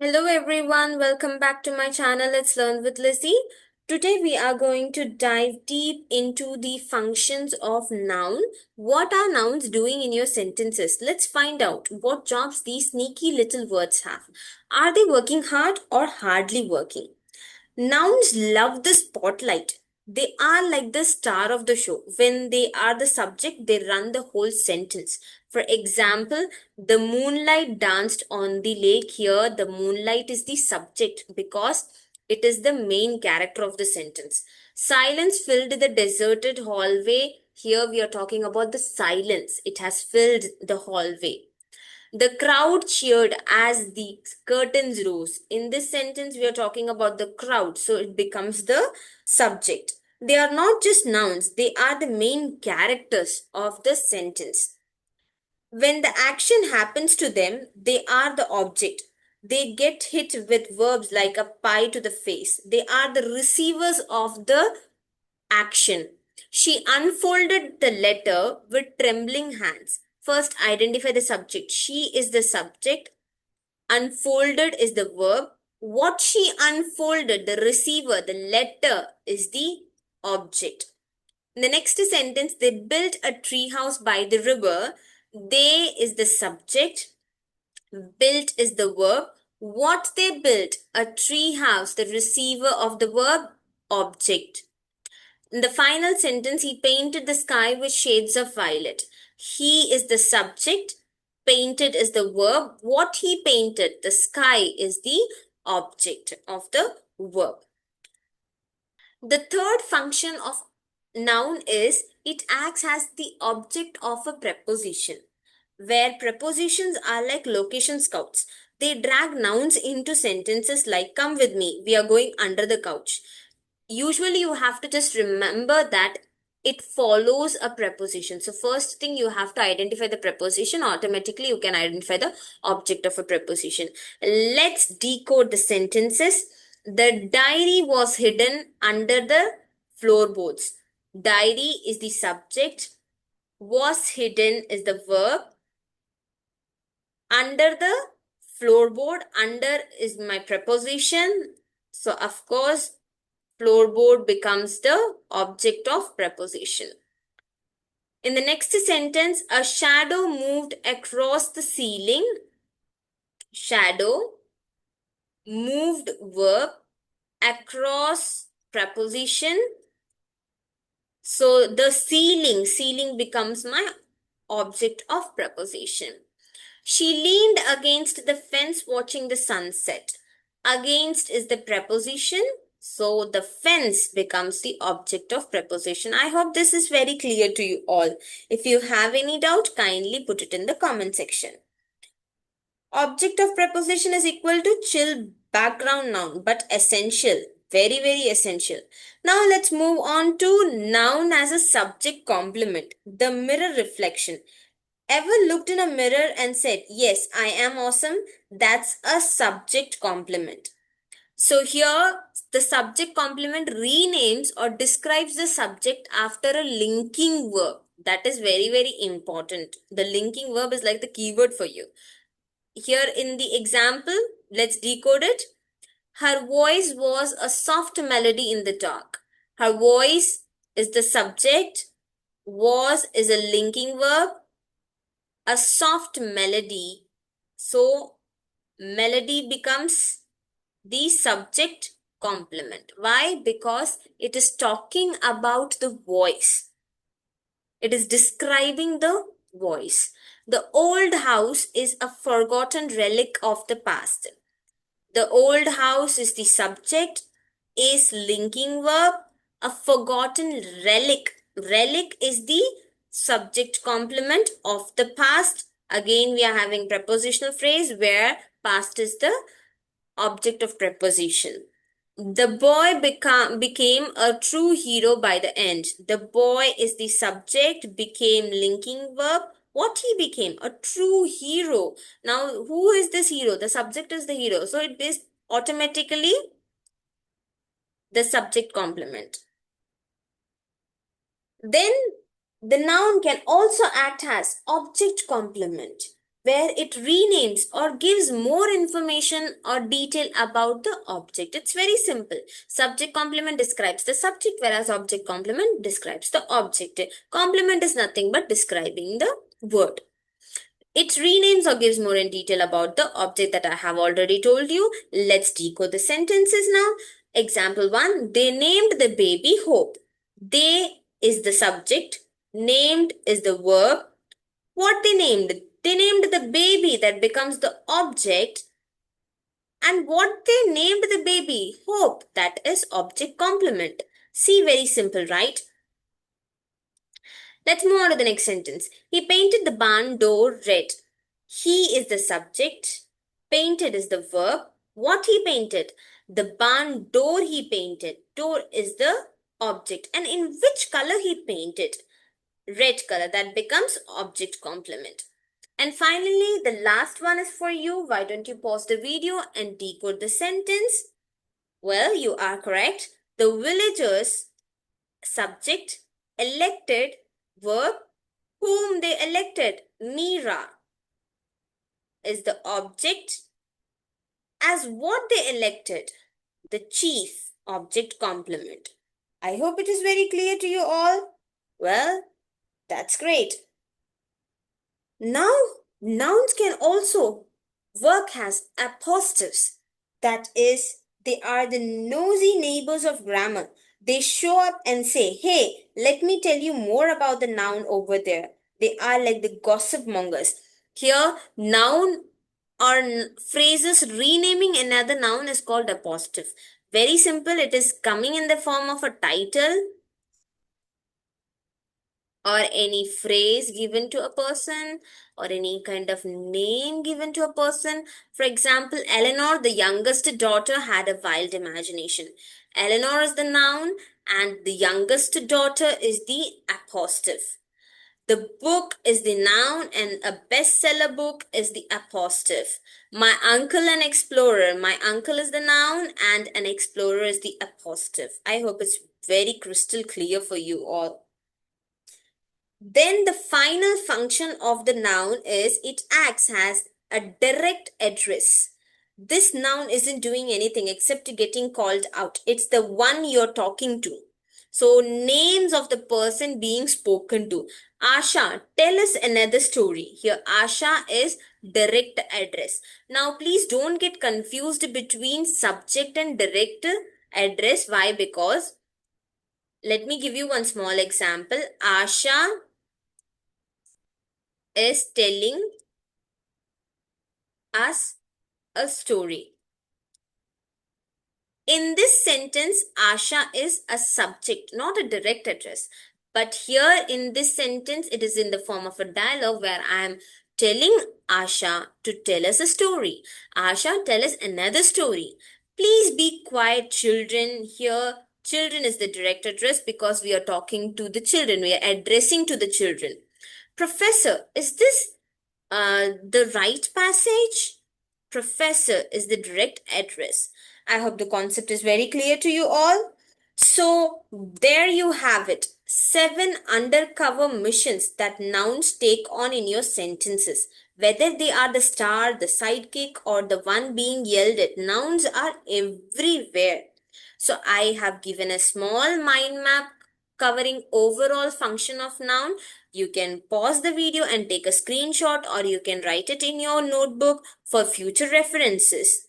Hello everyone, welcome back to my channel. Let's learn with Lizzie. Today we are going to dive deep into the functions of noun. What are nouns doing in your sentences? Let's find out what jobs these sneaky little words have. Are they working hard or hardly working? Nouns love the spotlight. They are like the star of the show. When they are the subject, they run the whole sentence. For example, the moonlight danced on the lake. Here, the moonlight is the subject because it is the main character of the sentence. Silence filled the deserted hallway. Here, we are talking about the silence. It has filled the hallway. The crowd cheered as the curtains rose. In this sentence, we are talking about the crowd, so it becomes the subject. They are not just nouns, they are the main characters of the sentence. When the action happens to them, they are the object. They get hit with verbs like a pie to the face. They are the receivers of the action. She unfolded the letter with trembling hands. First, identify the subject. She is the subject. Unfolded is the verb. What she unfolded, the receiver, the letter is the object. In the next sentence, they built a tree house by the river. They is the subject. Built is the verb. What they built, a tree house, the receiver of the verb, object. In the final sentence, he painted the sky with shades of violet. He is the subject. Painted is the verb. What he painted, the sky, is the object of the verb. The third function of noun is it acts as the object of a preposition. Where prepositions are like location scouts. They drag nouns into sentences like come with me, we are going under the couch. Usually you have to just remember that it follows a preposition. So first thing you have to identify the preposition. Automatically you can identify the object of a preposition. Let's decode the sentences. The diary was hidden under the floorboards. Diary is the subject. Was hidden is the verb. Under the floorboard, under is my preposition. So of course floorboard becomes the object of preposition. In the next sentence, a shadow moved across the ceiling. Shadow, moved verb, across preposition. So the ceiling becomes my object of preposition. She leaned against the fence watching the sunset. Against is the preposition. So the fence becomes the object of preposition. I hope this is very clear to you all. If you have any doubt, kindly put it in the comment section. Object of preposition is equal to chill background noun, but essential. Very, very essential. Now let's move on to noun as a subject complement. The mirror reflection. Ever looked in a mirror and said, yes, I am awesome? That's a subject complement. So here, the subject complement renames or describes the subject after a linking verb. That is very, very important. The linking verb is like the keyword for you. Here in the example, let's decode it. Her voice was a soft melody in the dark. Her voice is the subject. Was is a linking verb. A soft melody. So, melody becomes the subject complement. Why? Because it is talking about the voice. It is describing the voice. The old house is a forgotten relic of the past. The old house is the subject, is linking verb, a forgotten relic. Relic is the subject complement of the past. Again, we are having prepositional phrase where past is the object of preposition. The boy became a true hero by the end. The boy is the subject, became linking verb. What he became? A true hero. Now, who is this hero? The subject is the hero. So, it is automatically the subject complement. Then, the noun can also act as object complement. where it renames or gives more information or detail about the object. It's very simple. Subject complement describes the subject, whereas object complement describes the object. Complement is nothing but describing the word. It renames or gives more in detail about the object that I have already told you. Let's decode the sentences now. Example 1. They named the baby Hope. They is the subject. Named is the verb. What they named? They named the baby, that becomes the object. And what they named the baby? Hope, that is object complement. See, very simple, right? Let's move on to the next sentence. He painted the barn door red. He is the subject. Painted is the verb. What he painted? The barn door he painted. Door is the object. And in which color he painted? Red color. That becomes object complement. And finally, the last one is for you. Why don't you pause the video and decode the sentence? Well, you are correct. The villagers, subject, elected, verb, whom they elected, Mira, is the object, as what they elected, the chief, object complement. I hope it is very clear to you all. Well, that's great. Now, nouns can also work as appositives. That is, they are the nosy neighbors of grammar. They show up and say, hey, let me tell you more about the noun over there. They are like the gossip mongers. Here, noun or phrases renaming another noun is called appositive. Very simple. It is coming in the form of a title or any phrase given to a person or any kind of name given to a person. For example, Eleanor, the youngest daughter, had a wild imagination. Eleanor is the noun and the youngest daughter is the appositive. The book is the noun and a bestseller book is the appositive. My uncle an explorer. My uncle is the noun and an explorer is the appositive. I hope it's very crystal clear for you all. Then the final function of the noun is it acts as a direct address. This noun isn't doing anything except getting called out. It's the one you're talking to. So names of the person being spoken to. Asha, tell us another story. Here Asha is direct address. Now please don't get confused between subject and direct address. Why? Because let me give you one small example. Asha is telling us a story. In this sentence, Asha is a subject, not a direct address. But here in this sentence, it is in the form of a dialogue where I am telling Asha to tell us a story. Asha, tell us another story. Please be quiet, children. Here, children is the direct address because we are talking to the children. We are addressing to the children. Professor, is this the right passage? Professor is the direct address. I hope the concept is very clear to you all. So, there you have it. 7 undercover missions that nouns take on in your sentences. Whether they are the star, the sidekick, or the one being yelled at, nouns are everywhere. So, I have given a small mind map covering overall function of noun. You can pause the video and take a screenshot or you can write it in your notebook for future references.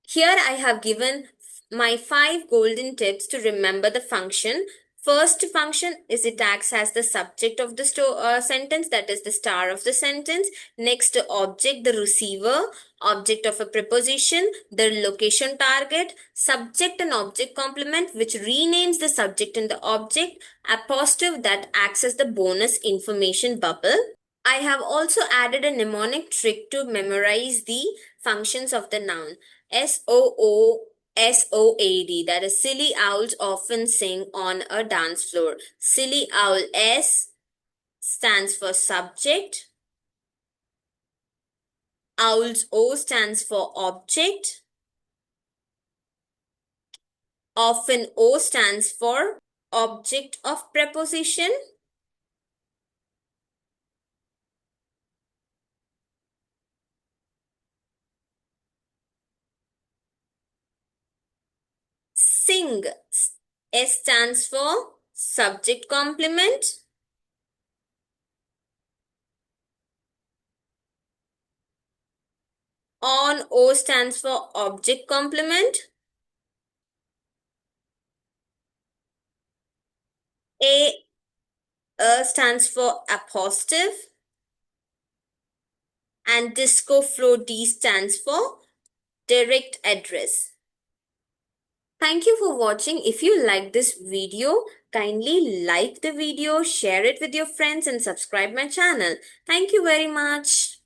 Here I have given my 5 golden tips to remember the function. First function is it acts as the subject of the sentence, that is the star of the sentence. Next, object, the receiver, object of a preposition, the location target, subject and object complement which renames the subject and the object, apostrophe that acts as the bonus information bubble. I have also added a mnemonic trick to memorize the functions of the noun. SOOSOAD, that is silly owls often sing on a dance floor. Silly owl, S stands for subject. Owls, O stands for object. Often, O stands for object of preposition. Sing. S stands for subject complement. On. O stands for object complement. A stands for appositive. And disco flow D stands for direct address. Thank you for watching. If you like this video, kindly like the video, share it with your friends and subscribe my channel. Thank you very much.